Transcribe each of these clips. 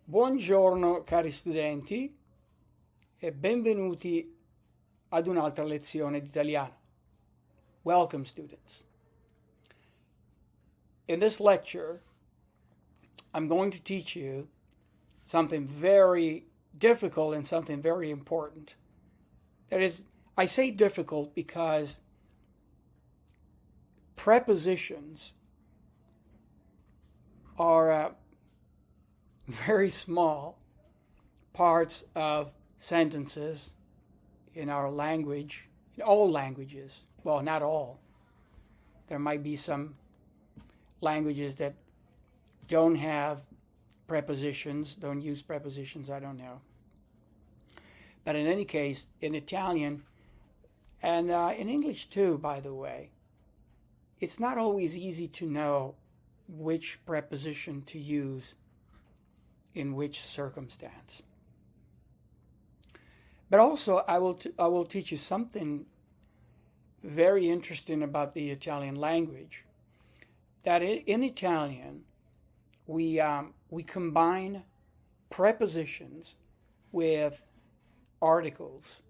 Buongiorno cari studenti e benvenuti ad un'altra lezione di italiano. Welcome students. In this lecture, I'm going to teach you something very difficult and something very important. That is, I say difficult because prepositions are very small parts of sentences in our language, in all languages. Well, not all. There might be some languages that don't have prepositions, don't use prepositions, I don't know. But in any case, in Italian, and in English too, by the way, it's not always easy to know which preposition to use in which circumstance. But also, I will teach you something very interesting about the Italian language. That in Italian, we combine prepositions with articles,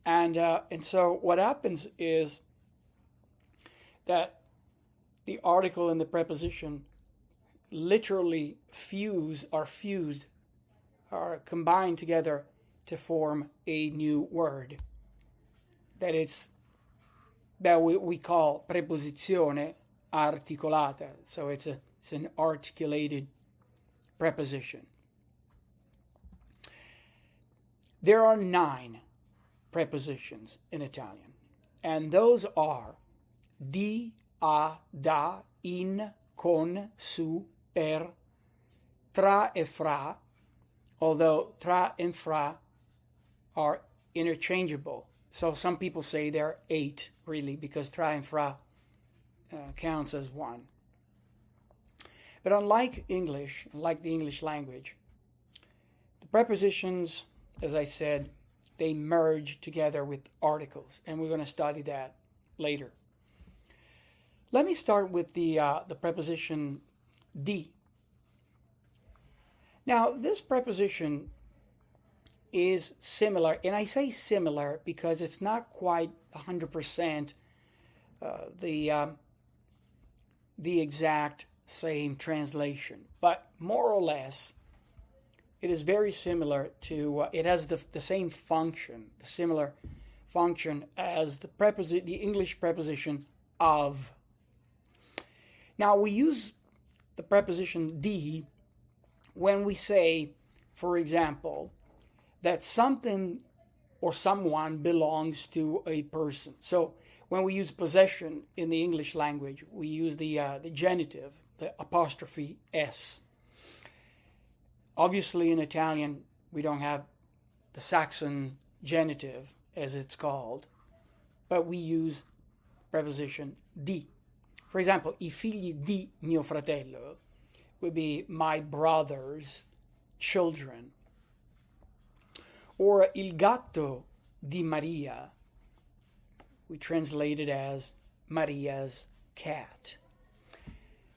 and so what happens is that the article and the preposition literally are combined together to form a new word that we call preposizione articolata. So it's an articulated preposition. There are 9 prepositions in Italian, and those are di, a, da, in, con, su, per, tra e fra, although tra and fra are interchangeable. So some people say there are 8, really, because tra and fra counts as one. But unlike English, like the English language, the prepositions, as I said, they merge together with articles, and we're going to study that later. Let me start with the preposition di. Now, this preposition is similar, and I say similar because it's not quite 100% the exact same translation, but more or less, it is very similar to, it has the same function, the similar function as the English preposition of. Now, we use the preposition di when we say, for example, that something or someone belongs to a person. So when we use possession in the English language, we use the genitive, the apostrophe S. Obviously, in Italian, we don't have the Saxon genitive, as it's called, but we use preposition di. For example, I figli di mio fratello would be my brother's children. Or il gatto di Maria, we translate it as Maria's cat.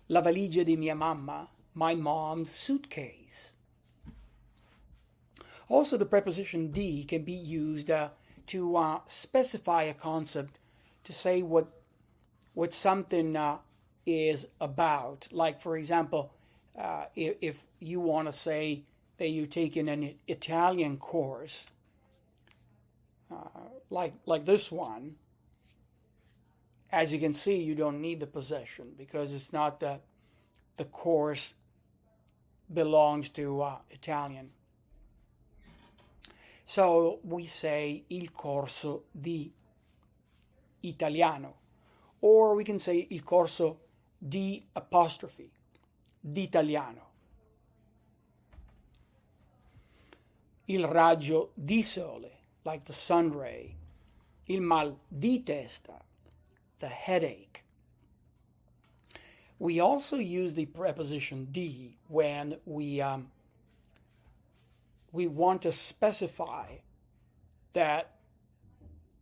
La valigia di mia mamma, my mom's suitcase. Also, the preposition di can be used to specify a concept, to say what something is about. Like, for example, if you want to say that you're taking an Italian course, like this one, as you can see, you don't need the possession because it's not the course belongs to Italian. So we say il corso di italiano, or we can say il corso di apostrophe, di italiano. Il raggio di sole, like the sun ray. Il mal di testa, the headache. We also use the preposition di when we want to specify that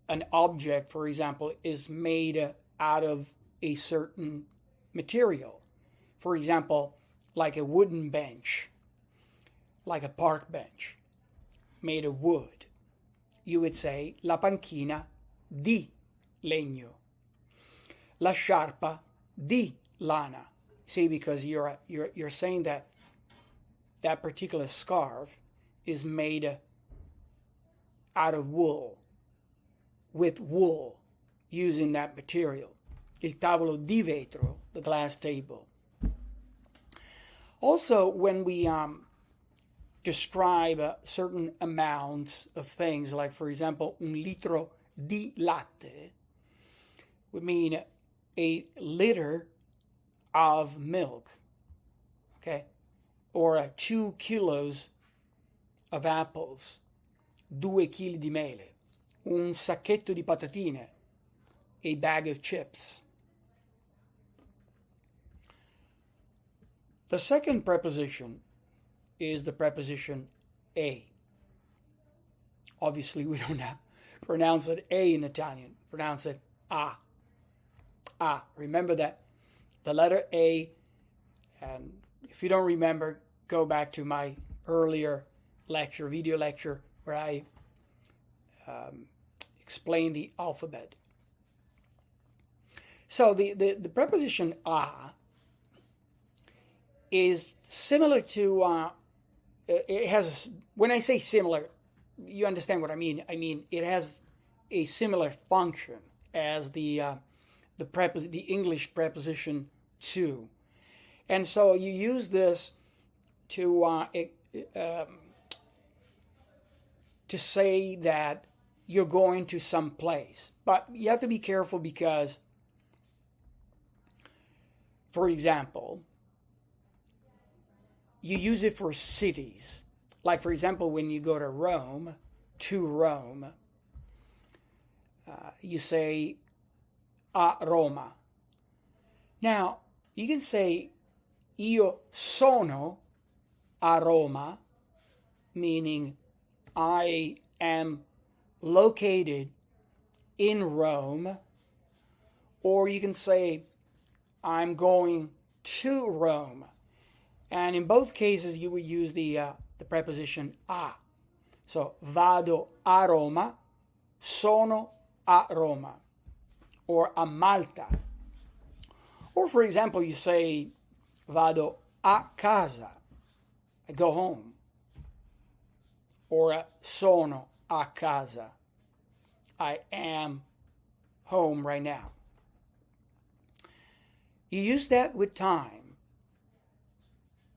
an object, for example, is made out of a certain material. For example, like a wooden bench. like a park bench made of wood, you would say la panchina di legno, la sciarpa di lana. See, because you're saying that that particular scarf is made out of wool, with wool, using that material. Il tavolo di vetro, the glass table. Also, when we describe certain amounts of things, like for example, un litro di latte, we mean a liter of milk, okay? Or 2 kilos of apples, 2 chili di mele, un sacchetto di patatine, a bag of chips. The second preposition is the preposition a. Obviously, we don't pronounce it a in Italian. Pronounce it a. A. Remember that the letter A, and if you don't remember, go back to my earlier lecture, video lecture, where I explained the alphabet. So the preposition a is similar to, it has, when I say similar, you understand what I mean. I mean, it has a similar function as the English preposition to. And so you use this to say that you're going to some place. But you have to be careful because, for example, you use it for cities. Like, for example, when you go to Rome, you say a Roma. Now, you can say io sono a Roma, meaning I am located in Rome, or you can say I'm going to Rome. And in both cases, you would use the preposition a. So, vado a Roma, sono a Roma, or a Malta. Or, for example, you say, vado a casa, I go home. Or sono a casa, I am home right now. You use that with time.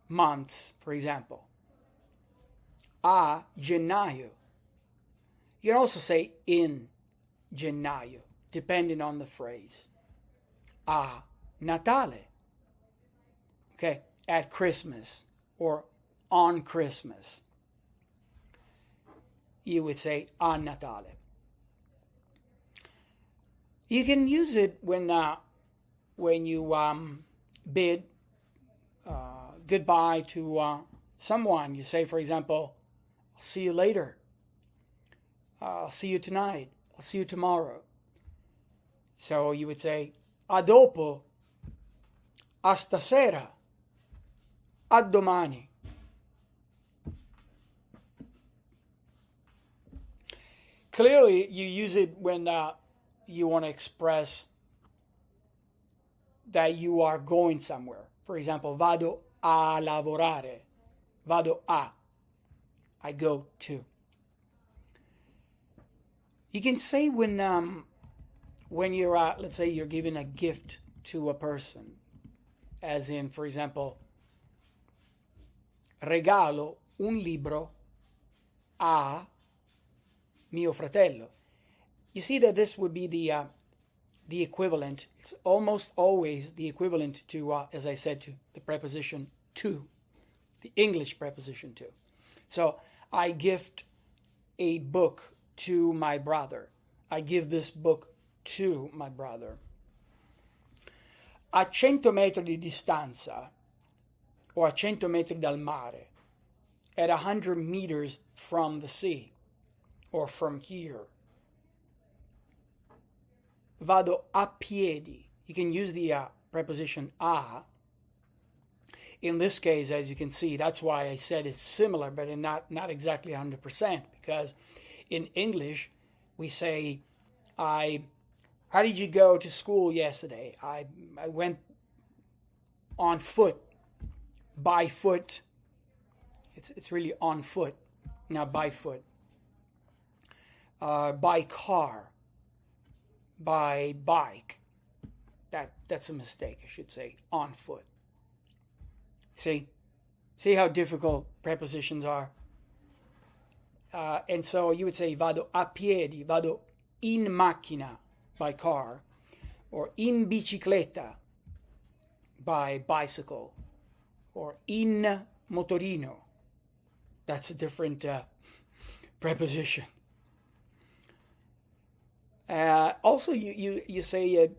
Months, for example. A gennaio. You can also say in gennaio, depending on the phrase. A Natale. Okay, at Christmas or on Christmas. You would say a Natale. You can use it when you bid goodbye to someone. You say, for example, I'll see you later. I'll see you tonight. I'll see you tomorrow. So you would say, a dopo, a stasera, a domani. Clearly, you use it when you want to express that you are going somewhere. For example, vado a lavorare. Vado a. I go to. You can say when you're, let's say you're giving a gift to a person, as in, for example, regalo un libro a mio fratello. You see that this would be the equivalent. It's almost always the equivalent to, as I said, to the preposition to, the English preposition to. So I gift a book to my brother. I give this book to my brother. A 100 metri di distanza, or a 100 metri dal mare, at 100 meters from the sea, or from here. Vado a piedi. You can use the preposition a In this case, as you can see, that's why I said it's similar, but not exactly 100%, because in English, we say, how did you go to school yesterday? I went on foot, by foot. It's really on foot, not by foot. By car, by bike. That's a mistake, I should say, on foot. See how difficult prepositions are? And so you would say vado a piedi, vado in macchina, by car, or in bicicletta, by bicycle, or in motorino. That's a different preposition. Also, you say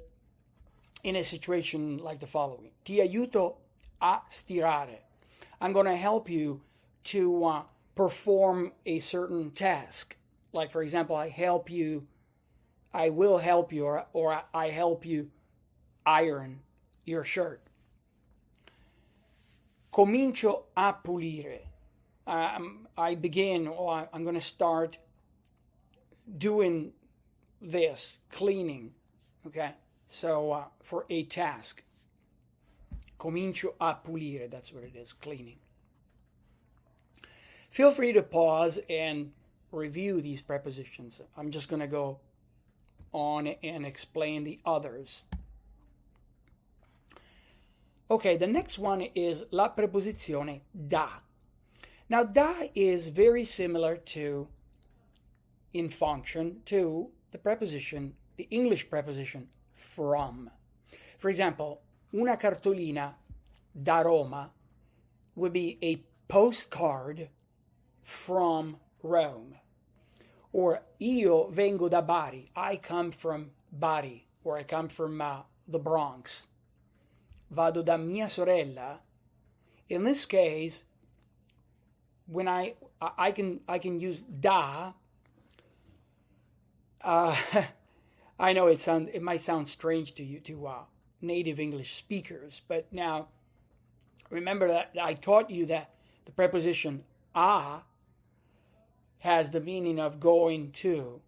in a situation like the following: Ti aiuto a stirare. I'm going to help you to perform a certain task. Like, for example, I will help you, or I help you iron your shirt. Comincio a pulire. I begin, or I'm going to start doing this, cleaning. Okay? So, for a task. Comincio a pulire, that's what it is, cleaning. Feel free to pause and review these prepositions. I'm just going to go on and explain the others. Okay, the next one is la preposizione da. Now, da is very similar to, in function, to the preposition, the English preposition from. For example, una cartolina da Roma would be a postcard from Rome. Or io vengo da Bari. I come from Bari, or I come from the Bronx. Vado da mia sorella. In this case, when I can use da. I know it might sound strange to you, to native English speakers, but now remember that I taught you that the preposition a has the meaning of going to.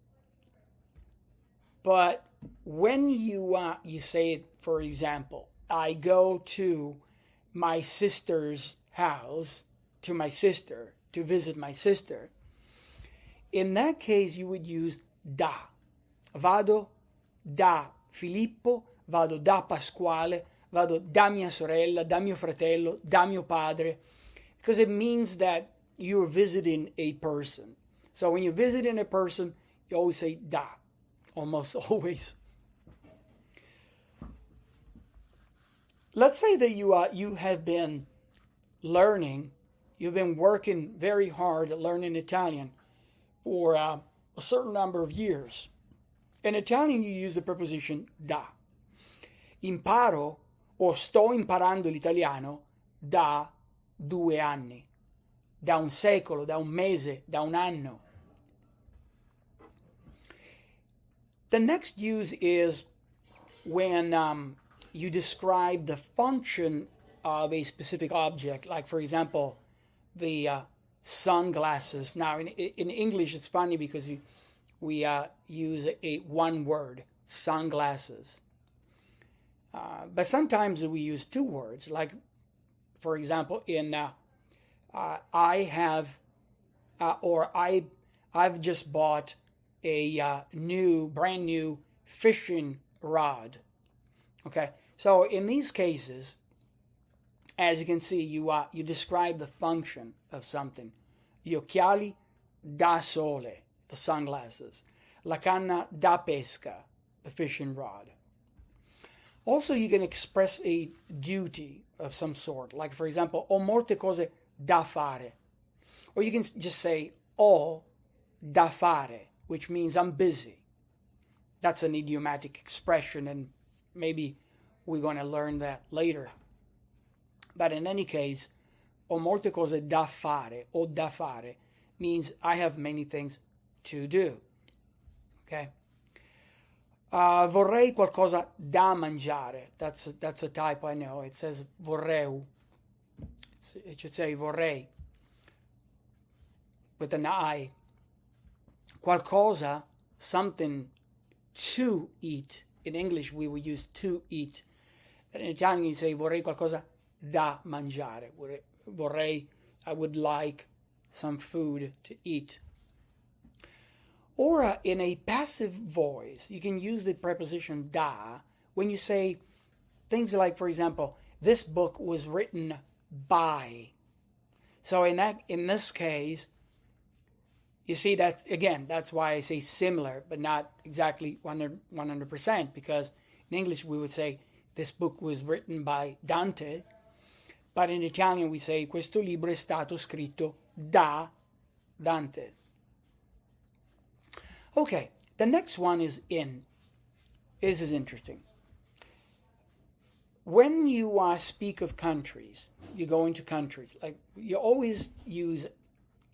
But when you say it, for example, I go to my sister's house, to my sister, to visit my sister, in that case you would use da. Vado da Filippo, vado da Pasquale, vado da mia sorella, da mio fratello, da mio padre, because it means that you're visiting a person. So when you're visiting a person, you always say da, almost always. Let's say that you have been learning, you've been working very hard at learning Italian for a certain number of years. In Italian, you use the preposition da. Imparo o sto imparando l'italiano da 2 anni, da un secolo, da un mese, da un anno. The next use is when you describe the function of a specific object, like, for example, the sunglasses. Now, in English, it's funny because we use one word, sunglasses. But sometimes we use 2 words, like, for example, in I've just bought a brand new fishing rod. Okay, so in these cases, as you can see, you describe the function of something. Gli occhiali da sole, the sunglasses. La canna da pesca, the fishing rod. Also, you can express a duty of some sort. Like, for example, ho molte cose da fare. Or you can just say, ho da fare, which means I'm busy. That's an idiomatic expression, and maybe we're going to learn that later. But in any case, ho molte cose da fare, o da fare, means I have many things to do. Okay? Vorrei qualcosa da mangiare. That's a typo, I know. It says vorreu. It should say vorrei with an I. Qualcosa, something to eat. In English we would use to eat. And in Italian you say vorrei qualcosa da mangiare. Vorrei, I would like some food to eat. Or in a passive voice, you can use the preposition da when you say things like, for example, this book was written by. So in this case, you see that, again, that's why I say similar, but not exactly 100%, because in English we would say this book was written by Dante, but in Italian we say questo libro è stato scritto da Dante. Okay, the next one is in. This is interesting. When you speak of countries, you go into countries, like you always use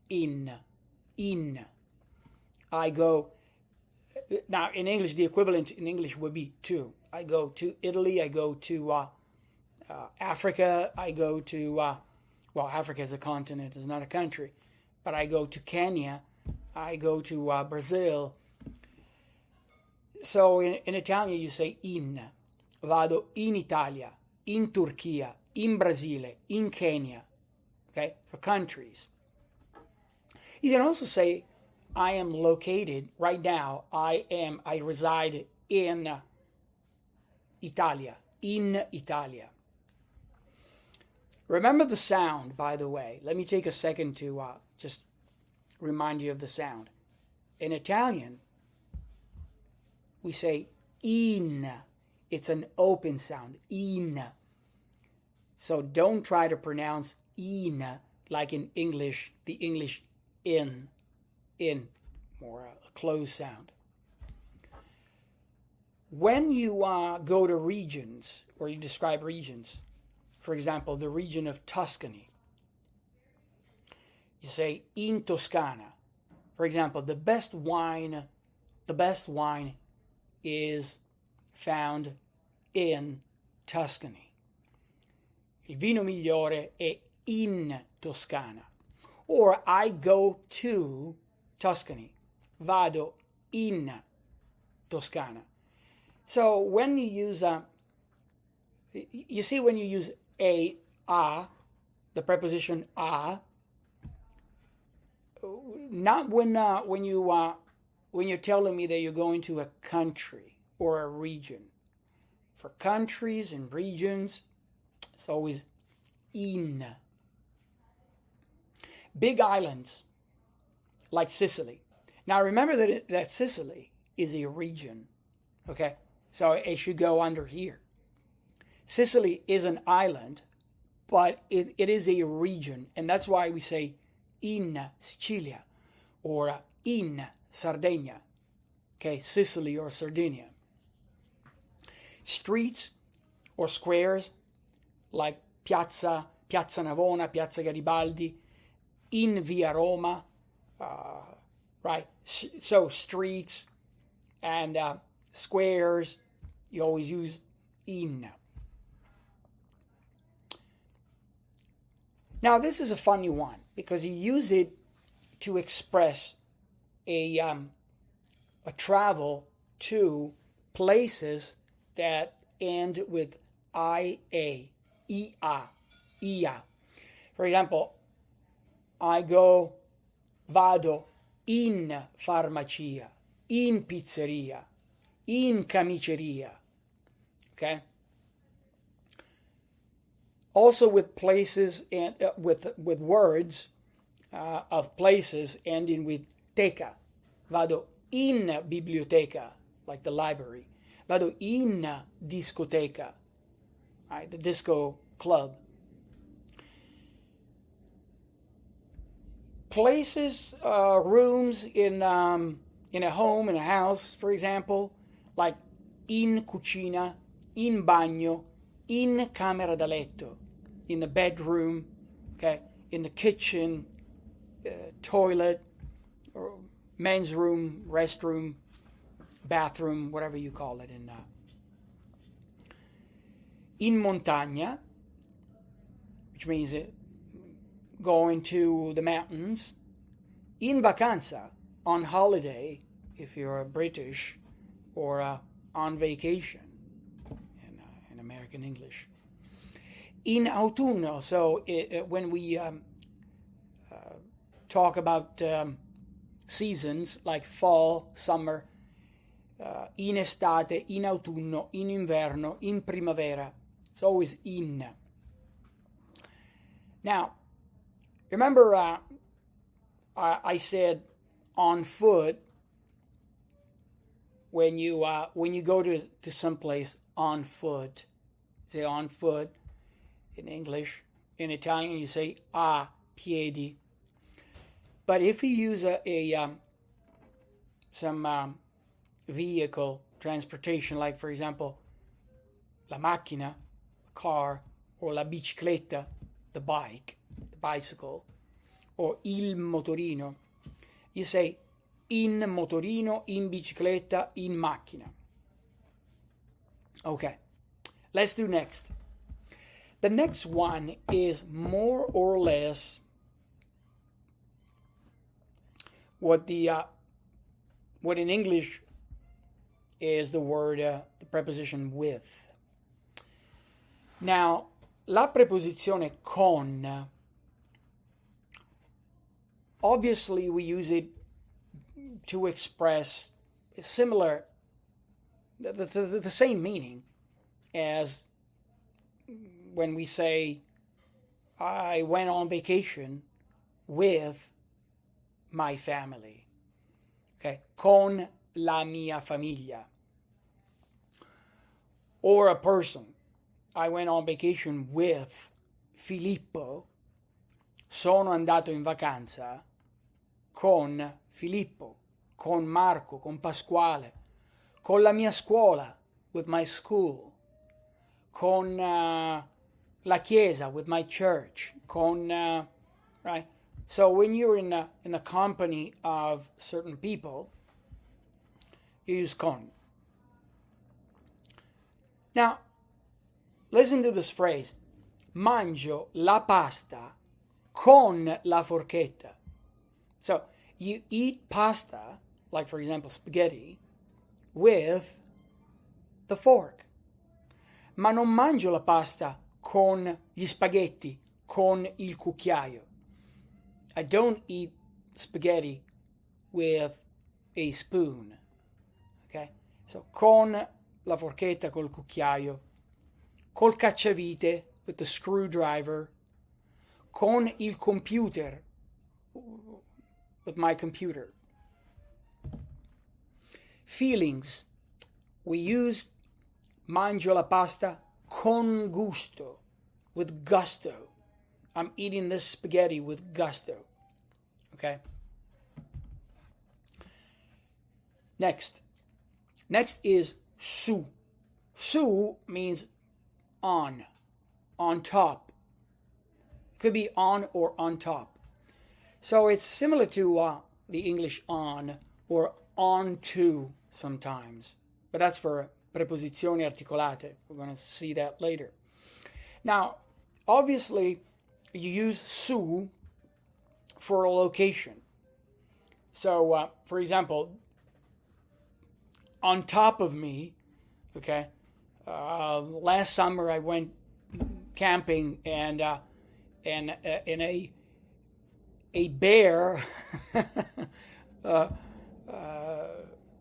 in. I go, now in English, the equivalent in English would be to. I go to Italy, I go to Africa, I go to, well, Africa is a continent, it's not a country, but I go to Kenya, I go to Brazil. So in Italian you say in. Vado in Italia, in Turchia, in Brasile, in Kenya. Okay, for countries. You can also say I am located right now. I reside in Italia. In Italia. Remember the sound, by the way. Let me take a second to just remind you of the sound. In Italian, we say in. It's an open sound, in. So don't try to pronounce in like in English, the English in, more a closed sound. When you go to regions, or you describe regions, for example, the region of Tuscany, you say in Toscana. For example, the best wine is found in Tuscany. Il vino migliore è in Toscana. Or I go to Tuscany. Vado in Toscana. So when you use you see when you use a, the preposition a, not when you're telling me that you're going to a country or a region. For countries and regions, it's always in. Big islands, like Sicily. Now remember that Sicily is a region, okay? So it should go under here. Sicily is an island, but it is a region, and that's why we say in Sicilia or in Sardinia, okay? Sicily or Sardinia. Streets or squares like Piazza Navona, Piazza Garibaldi, in Via Roma, right? So streets and squares, you always use in. Now this is a funny one because you use it to express a travel to places that end with ia. For example, vado in farmacia, in pizzeria, in camiceria. Okay? Also with places and with words of places ending with teca. Vado in biblioteca, like the library. Vado in discoteca, right? The disco club. Places, rooms in a home, in a house, for example, like in cucina, in bagno, in camera da letto, in the bedroom, okay, in the kitchen, toilet, or men's room, restroom, bathroom, whatever you call it. In montagna, which means going to the mountains. In vacanza, on holiday, if you're British, or on vacation in American English. In autunno, so when we talk about seasons like fall, summer, in estate, in autunno, in inverno, in primavera. It's always in. Now, remember I said on foot when you go to some place on foot. Say on foot in English. In Italian you say a piedi. But if you use some vehicle transportation, like for example la macchina, the car, or la bicicletta, the bike, the bicycle, or il motorino, you say in motorino, in bicicletta, in macchina. Okay, let's do next. The next one is more or less what in English is the word, the preposition with. Now, la preposizione con, obviously we use it to express similar, the same meaning as when we say, I went on vacation with my family. Okay, con la mia famiglia. Or a person. I went on vacation with Filippo. Sono andato in vacanza con Filippo, con Marco, con Pasquale, con la mia scuola, with my school, con la chiesa, with my church, con, right? So when you're in the company of certain people, you use con. Now, listen to this phrase. Mangio la pasta con la forchetta. So you eat pasta, like for example spaghetti, with the fork. Ma non mangio la pasta con gli spaghetti, con il cucchiaio. I don't eat spaghetti with a spoon. Okay? So con la forchetta, col cucchiaio, col cacciavite, with the screwdriver, con il computer, with my computer. Feelings. We use mangio la pasta con gusto, with gusto. I'm eating this spaghetti with gusto. Okay? Next is su. Su means on top. It could be on or on top. So it's similar to the English on or on to sometimes. But that's for preposizioni articolate. We're going to see that later. Now, obviously, you use su for a location. So, for example, on top of me, okay, last summer I went camping and a bear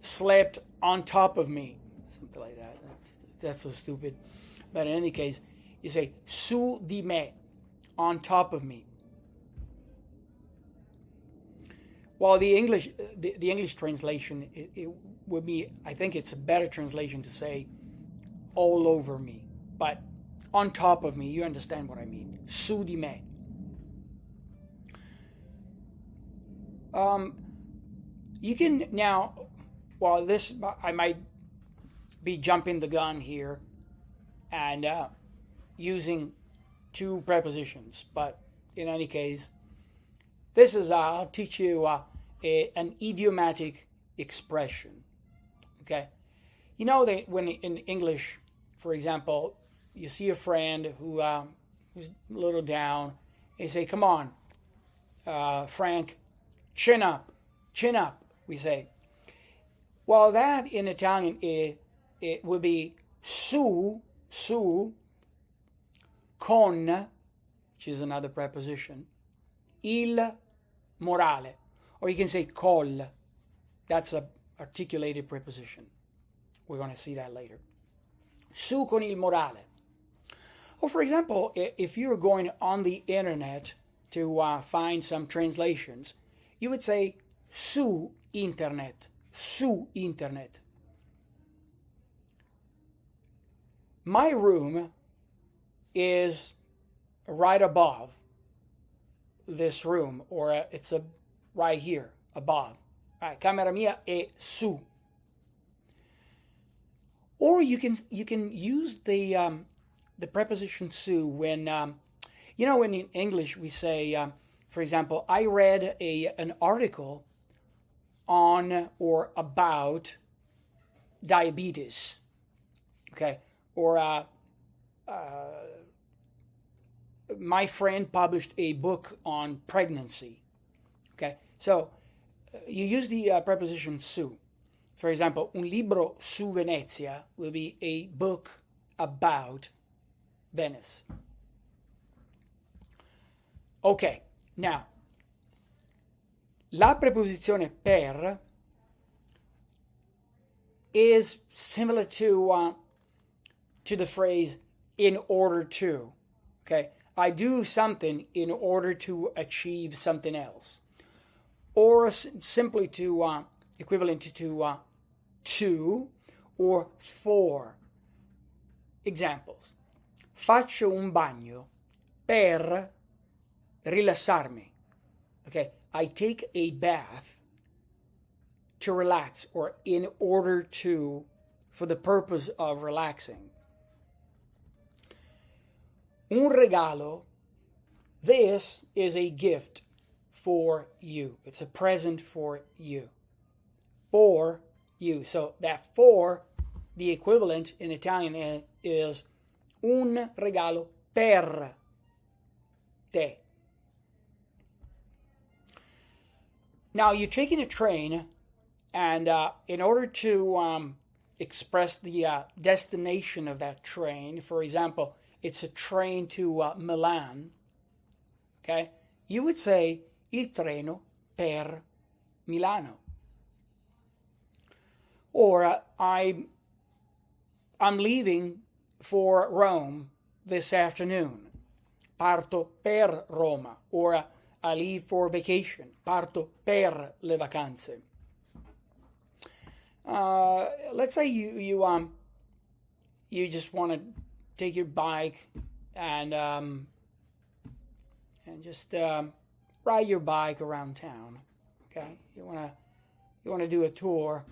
slept on top of me. Something like that. That's so stupid. But in any case, you say su di me, on top of me. Well, the English translation it would be, I think it's a better translation to say all over me. But on top of me, you understand what I mean. Su di me. You can now, well, this, I might be jumping the gun here and using two prepositions, but in any case, this is, I'll teach you an idiomatic expression, okay? You know that when in English, for example, you see a friend who who's a little down. You say, come on, Frank, chin up, we say. Well, that in Italian, it would be su, con, which is another preposition, il morale. Or you can say col. That's an articulated preposition. We're going to see that later. Su con il morale. Or for example, if you're going on the internet to find some translations, you would say su internet. My room is right above this room, or it's right here above. Right, camera mia è su. Or you can use the preposition su when when in English we say, for example, I read an article on or about diabetes, okay, or my friend published a book on pregnancy, okay. So you use the preposition su. For example, un libro su Venezia will be a book about Venice. Okay, now, la preposizione per is similar to the phrase in order to. Okay, I do something in order to achieve something else, or simply to equivalent to or for. Examples: faccio un bagno per rilassarmi. Okay, I take a bath to relax, or in order to, for the purpose of relaxing. Un regalo, this is a gift for you. It's a present for you. For you. So that for, the equivalent in Italian is un regalo per te. Now you're taking a train, and in order to express the destination of that train, for example, it's a train to Milan, okay, you would say il treno per Milano. Or I'm leaving for Rome this afternoon. Parto per Roma. Or I leave for vacation. Parto per le vacanze. Let's say you just want to take your bike and just ride your bike around town. Okay, you want to do a tour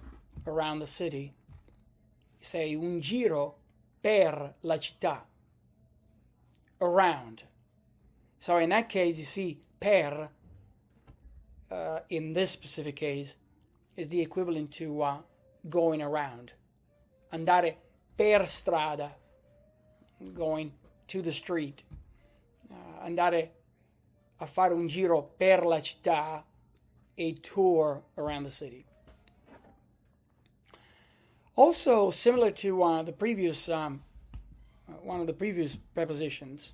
around the city. You say un giro per la città. Around. So in that case, you see per in this specific case is the equivalent to going around. Andare per strada, going to the street. Andare a fare un giro per la città, a tour around the city. Also, similar to the previous one of the previous prepositions,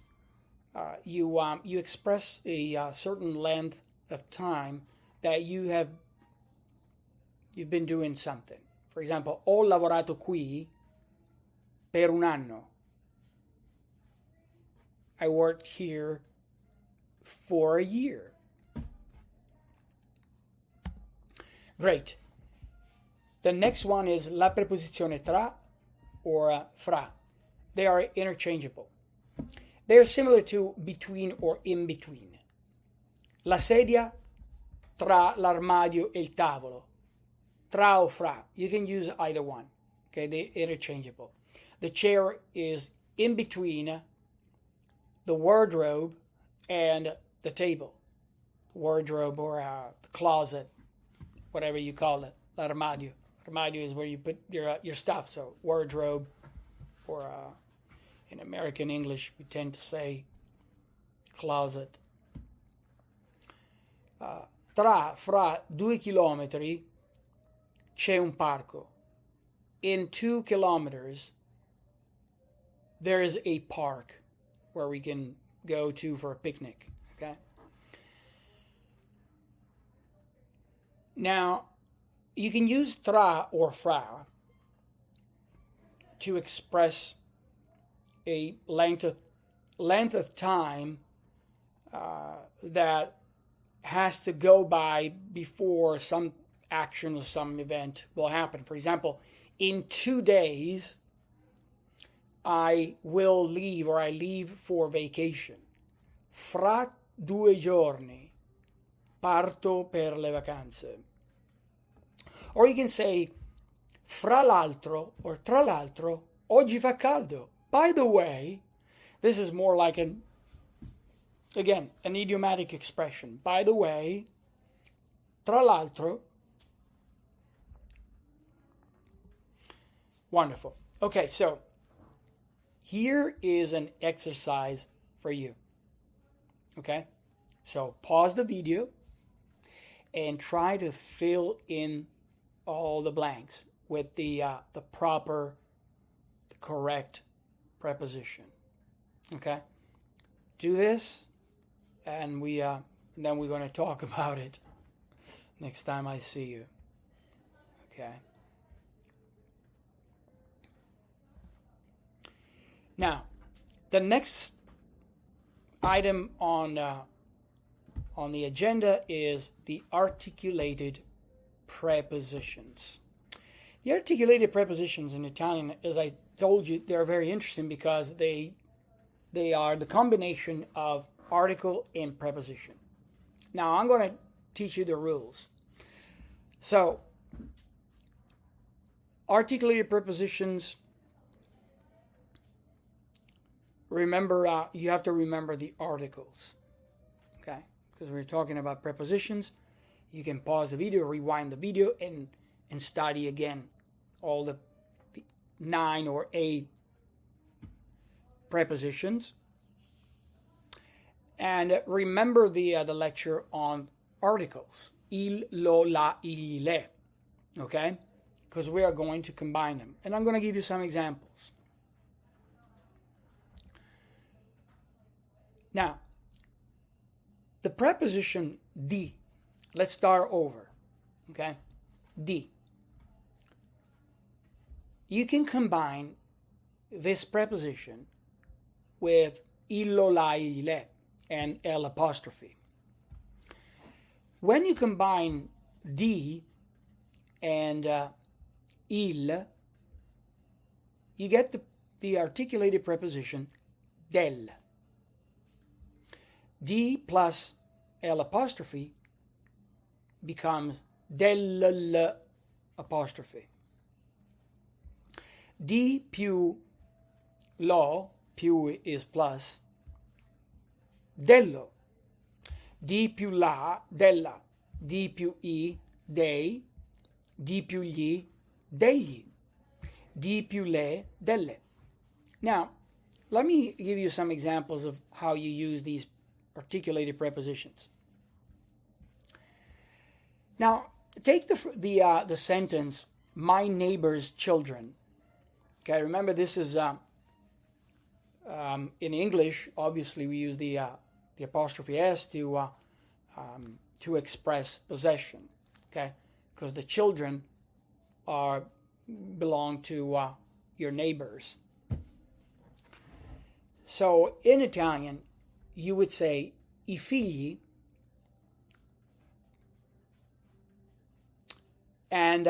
you express a certain length of time that you've been doing something. For example, ho lavorato qui per un anno. I worked here for a year. Great. The next one is la preposizione tra or fra. They are interchangeable. They are similar to between or in between. La sedia tra l'armadio e il tavolo. Tra o fra. You can use either one. Okay, they're interchangeable. The chair is in between the wardrobe and the table. Wardrobe or the closet, whatever you call it. L'armadio. Armadio is where you put your stuff. So wardrobe, or in American English, we tend to say closet. Fra 2 chilometri c'è un parco. In 2 kilometers there is a park where we can go to for a picnic. Okay. Now, you can use tra or fra to express a length of time that has to go by before some action or some event will happen. For example, in 2 days, I will leave, or I leave for vacation. Fra 2 giorni parto per le vacanze. Or you can say, fra l'altro, or tra l'altro, oggi fa caldo. By the way, this is more like an idiomatic expression. By the way, tra l'altro. Wonderful. Okay, so here is an exercise for you. Okay, so pause the video and try to fill in all the blanks with the correct preposition. Okay, do this, and then we're going to talk about it next time I see you. Okay. Now, the next item on the agenda is the articulated prepositions. The articulated prepositions in Italian, as I told you, they're very interesting because they are the combination of article and preposition. Now, I'm going to teach you the rules. So, articulated prepositions, remember, you have to remember the articles, okay? Because we're talking about prepositions. You can pause the video, rewind the video, and study again all the 9 or 8 prepositions. And remember the lecture on articles. Il, lo, la, il, le. Okay? Because we are going to combine them. And I'm going to give you some examples. Now, the preposition di. Let's start over. Okay? Di. You can combine this preposition with illo, la, il, le, and L apostrophe. When you combine di and il, you get the articulated preposition del. Di plus L apostrophe becomes del apostrophe. Di più lo, più is plus, dello. Di più la, della. Di più i, dei. Di più gli, degli. Di più le, delle. Now, let me give you some examples of how you use these articulated prepositions. Now, take the sentence, my neighbor's children. Okay, remember this is in English. Obviously, we use the apostrophe s to express possession. Okay, because the children belong to your neighbors. So in Italian, you would say I figli. And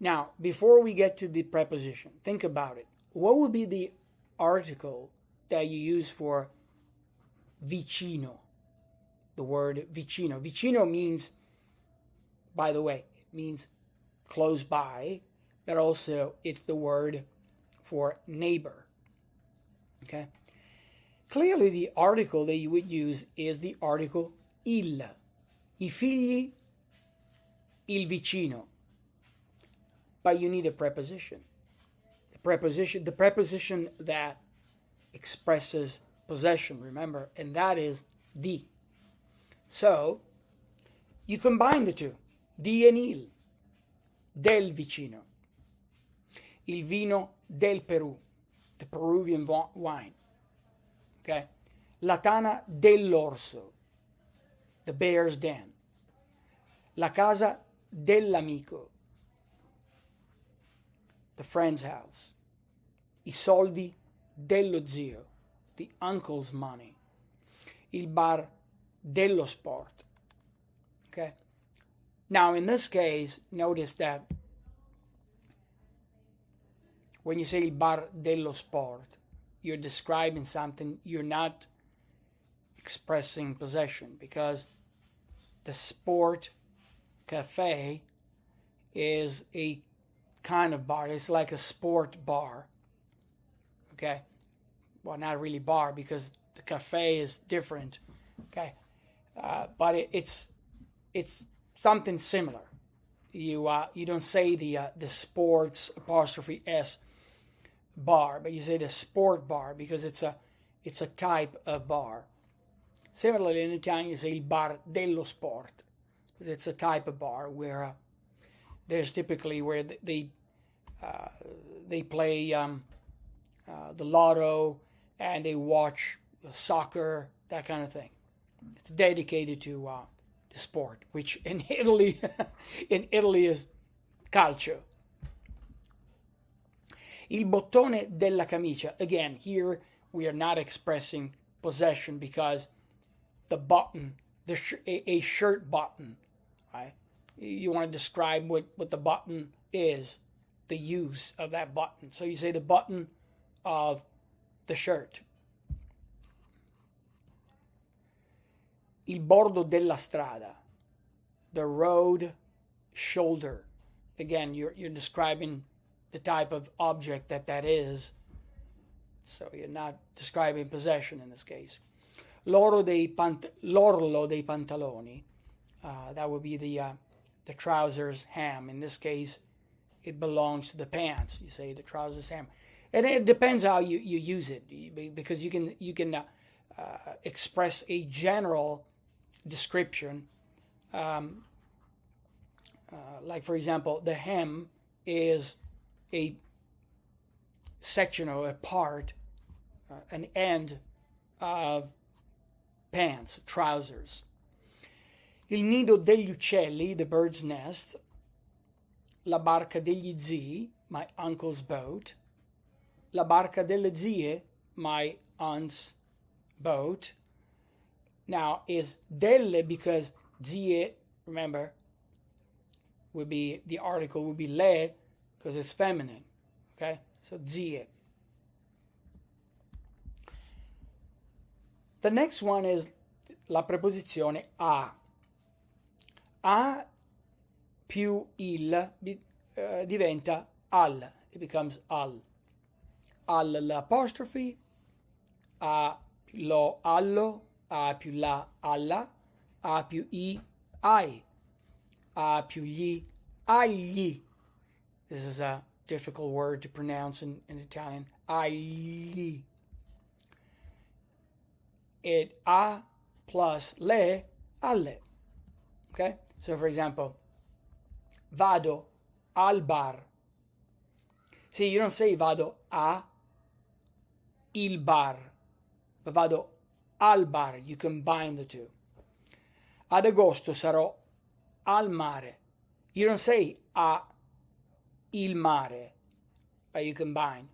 now, before we get to the preposition, think about it. What would be the article that you use for vicino? The word vicino. Vicino means, by the way, it means close by, but also it's the word for neighbor. Okay? Clearly, the article that you would use is the article il. I figli, il vicino. But you need a preposition. The preposition that expresses possession, remember, and that is di. So, you combine the two. Di and il. Del vicino. Il vino del Perù. The Peruvian wine. Okay? La tana dell'orso. The bear's den. La casa dell'amico. The friend's house. I soldi dello zio. The uncle's money. Il bar dello sport. Okay? Now, in this case, notice that when you say il bar dello sport, you're describing something, you're not expressing possession, because the sport cafe is a kind of bar. It's like a sport bar. Okay? Well, not really bar, because the cafe is different. Okay? But it's something similar. You don't say the sports apostrophe S bar, but you say the sport bar, because it's a type of bar. Similarly, in Italian, you say il bar dello sport, because it's a type of bar where there's typically where they play the lotto, and they watch soccer, that kind of thing. It's dedicated to sport, which in Italy is calcio. Il bottone della camicia. Again, here we are not expressing possession, because the button, a shirt button, right? You want to describe what the button is, the use of that button. So you say the button of the shirt. Il bordo della strada, the road shoulder. Again, you're describing the type of object that is. So you're not describing possession in this case. L'orlo dei pantaloni, that would be the trousers hem. In this case, it belongs to the pants. You say the trousers hem. And it depends how you use it, because you can express a general description, like, for example, the hem is a section or a part, an end of pants, trousers. Il nido degli uccelli, the bird's nest. La barca degli zii, my uncle's boat. La barca delle zie, my aunt's boat. Now, is delle because zie, remember, would be, the article would be le, because it's feminine. Okay? So zie. The next one is la preposizione a. A più il diventa al. It becomes al. Al l'apostrophe, a più lo allo, a più la alla, a più i ai, a più gli agli. This is a difficult word to pronounce in Italian. Agli. It a plus le, alle. Okay? So, for example, vado al bar. See, you don't say vado a il bar, but vado al bar. You combine the two. Ad agosto sarò al mare. You don't say a il mare, but you combine.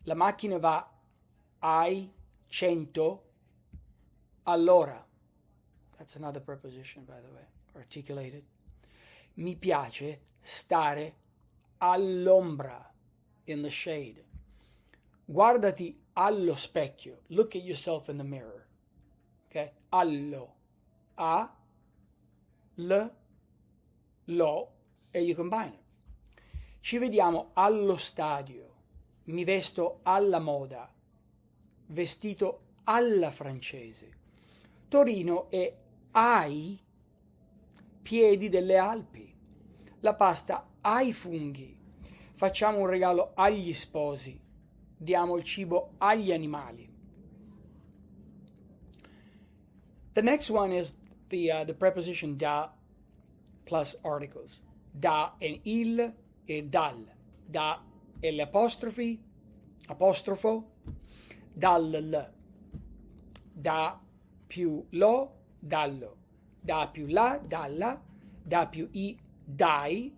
La macchina va ai 100 all'ora. That's another preposition, by the way, articulated. Mi piace stare all'ombra, in the shade. Guardati allo specchio. Look at yourself in the mirror. Okay? Allo. A, l, lo, e you combine it. Ci vediamo allo stadio. Mi vesto alla moda. Vestito alla francese. Torino è ai piedi delle Alpi. La pasta ai funghi. Facciamo un regalo agli sposi. Diamo il cibo agli animali. The next one is the preposition da plus articles. Da and il e dal. Da e l'apostrofe, apostrofo, dal l. Da più lo, dallo. Da più la, dalla. Da più i, dai.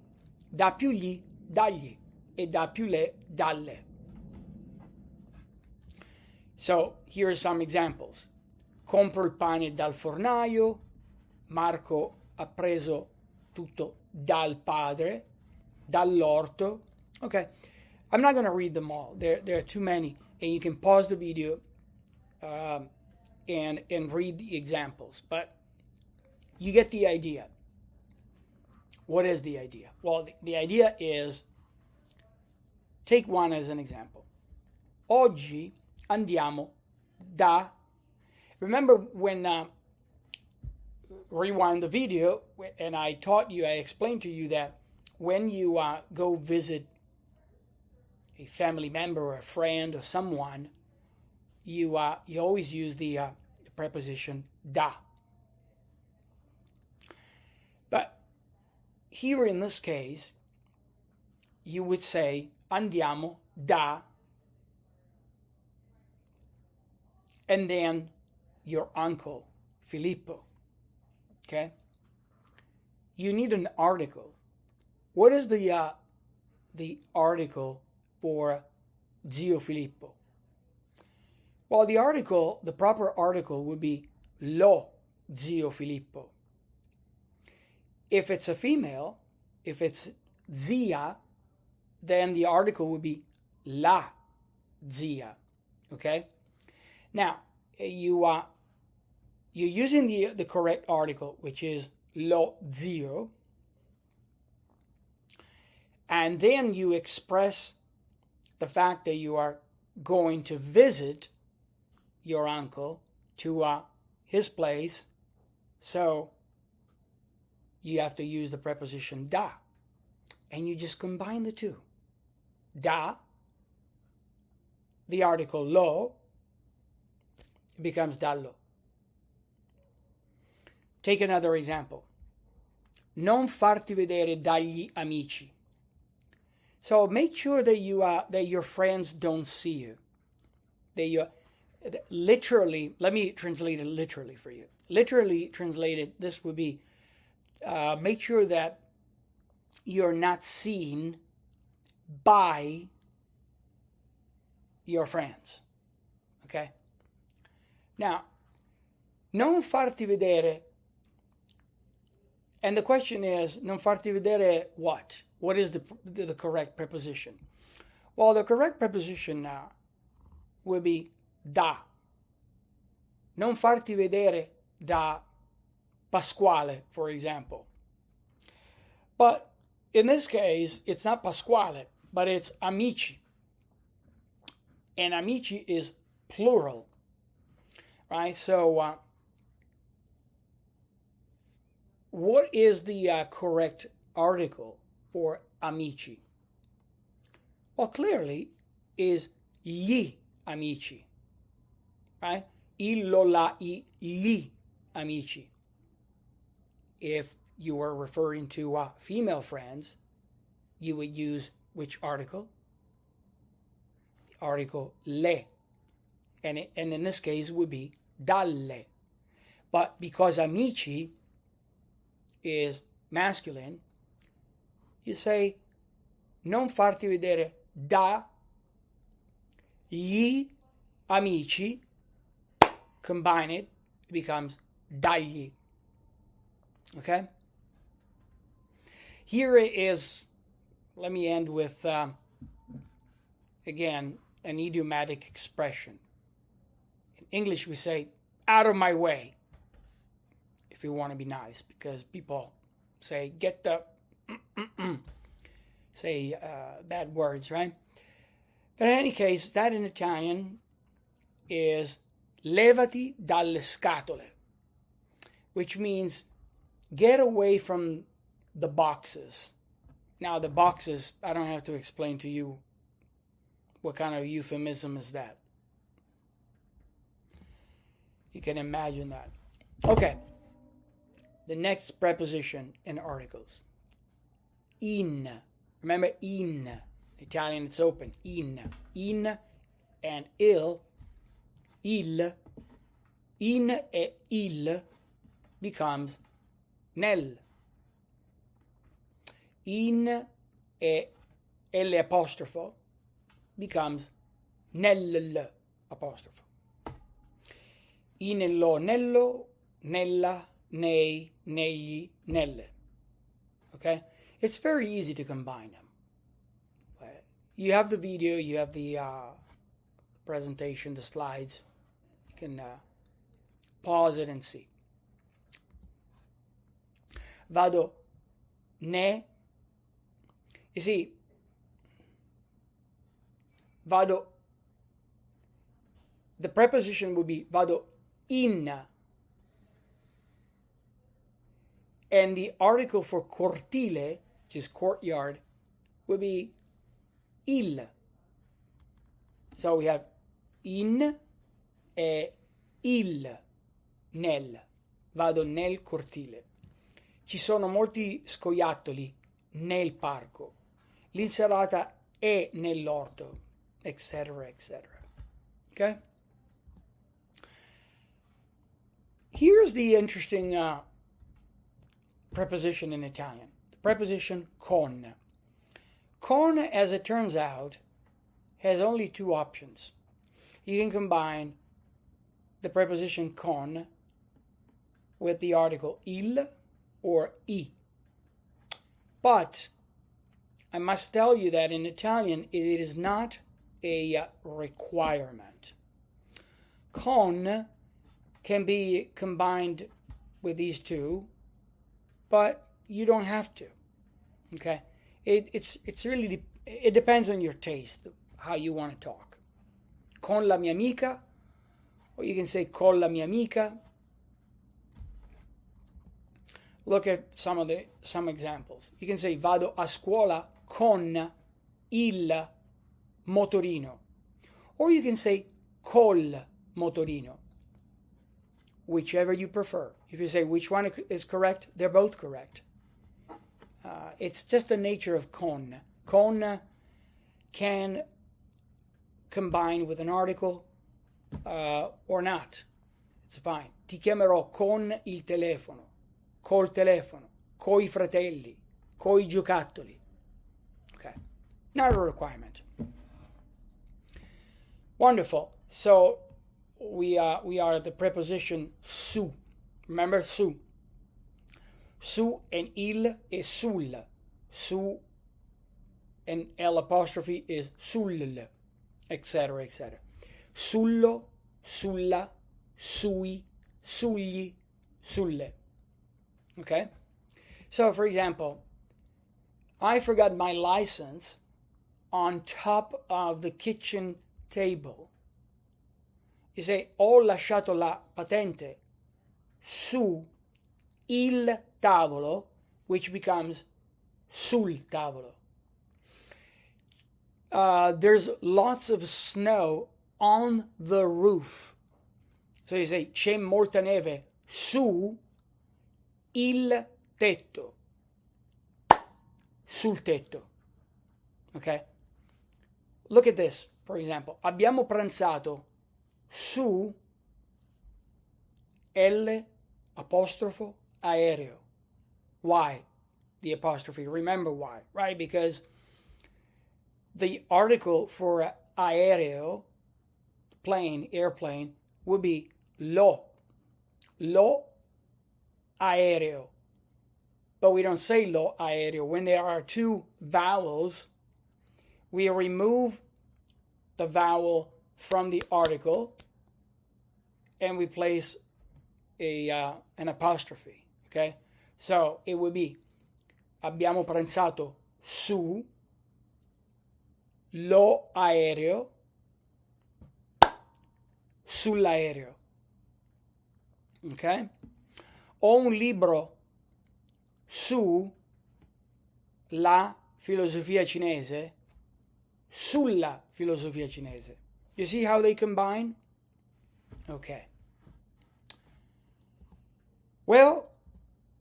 Da più gli, dagli. E da più le, dalle. So, here are some examples. Compro il pane dal fornaio. Marco ha preso tutto dal padre, dall'orto. Okay, I'm not going to read them all. There are too many, and you can pause the video and read the examples. But you get the idea. What is the idea? Well, the idea is, take one as an example. Oggi andiamo da. Remember when rewind the video and I explained to you that when you go visit a family member or a friend or someone, you always use the preposition da. But here in this case, you would say andiamo da, and then your uncle Filippo. Okay? You need an article. What is the article for Zio Filippo? Well, the proper article would be lo Zio Filippo. If it's a female, if it's zia, then the article would be la zia. Okay? Now, you're using the correct article, which is lo zio, and then you express the fact that you are going to visit your uncle to his place, so you have to use the preposition da, and you just combine the two. Da, the article lo, becomes dallo. Take another example. Non farti vedere dagli amici. So make sure that that your friends don't see you. Literally, let me translate it literally for you. Literally translated, this would be make sure that you're not seen by your friends. Okay? Now, non farti vedere, and the question is, non farti vedere what? What is the correct preposition? Well, the correct preposition now would be da. Non farti vedere da Pasquale, for example. But in this case, it's not Pasquale, but it's amici. And amici is plural, right? So, what is the correct article for amici? Well, clearly is gli amici, right? Il, lo, la, I, gli amici. If you were referring to female friends, you would use which article? The article le. And in this case, it would be dalle. But because amici is masculine, you say non farti vedere da gli amici, combine it becomes dagli. Okay? Here is, let me end with, again, an idiomatic expression. In English, we say, out of my way, if you want to be nice, because people say, get the, say bad words, right? But in any case, that in Italian is levati dalle scatole, which means get away from the boxes. Now, the boxes, I don't have to explain to you what kind of euphemism is that. You can imagine that. Okay. The next preposition in articles. In. Remember, in. Italian, it's open. In. In and il. In e il becomes nel. In e l apostrofo becomes nel apostrofo. In, lo, nello, nella, nei, negli, nelle. Okay? It's very easy to combine them. You have the video, you have the presentation, the slides. You can pause it and see. Vado ne. You see, vado, the preposition would be vado in, and the article for cortile, which is courtyard, would be il. So we have in e il, nel. Vado nel cortile. Ci sono molti scoiattoli nel parco. L'insalata è nell'orto, etc., etc. Okay? Here's the interesting preposition in Italian. The preposition con. Con, as it turns out, has only two options. You can combine the preposition con with the article il or I. But I must tell you that in Italian it is not a requirement. Con can be combined with these two, but you don't have to. Okay? It's really, it depends on your taste, how you want to talk. Con la mia amica, or you can say con la mia amica. Look at some examples. You can say vado a scuola con il motorino. Or you can say col motorino. Whichever you prefer. If you say which one is correct, they're both correct. It's just the nature of con. Con can combine with an article or not. It's fine. Ti chiamerò con il telefono, col telefono, coi fratelli, coi giocattoli. Okay. Not a requirement. Wonderful. So we are at the preposition su. Remember su. Su and il is sul. Su and L apostrophe is sul, etc., etc. Sullo, sulla, sui, sugli, sulle. Okay? So, for example, I forgot my license on top of the kitchen table. You say, ho lasciato la patente su il tavolo, which becomes sul tavolo. There's lots of snow on the roof. So you say, c'è molta neve su il tetto. Sul tetto. Okay? Look at this, for example. Abbiamo pranzato su L apostrofo aereo. Why? The apostrophe. Remember why, right? Because the article for aereo, plane, airplane, would be lo. Lo aereo. But we don't say lo aereo. When there are two vowels, we remove the vowel from the article and we place an apostrophe. Okay? So it would be abbiamo pranzato su lo aereo sull'aereo. Ok? Ho un libro su la filosofia cinese, sulla filosofia cinese. You see how they combine? Okay. Well,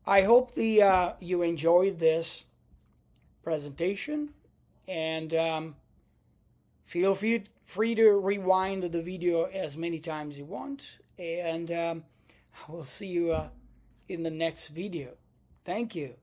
I hope you enjoyed this presentation, and feel free to rewind the video as many times as you want, and I will see you in the next video. Thank you.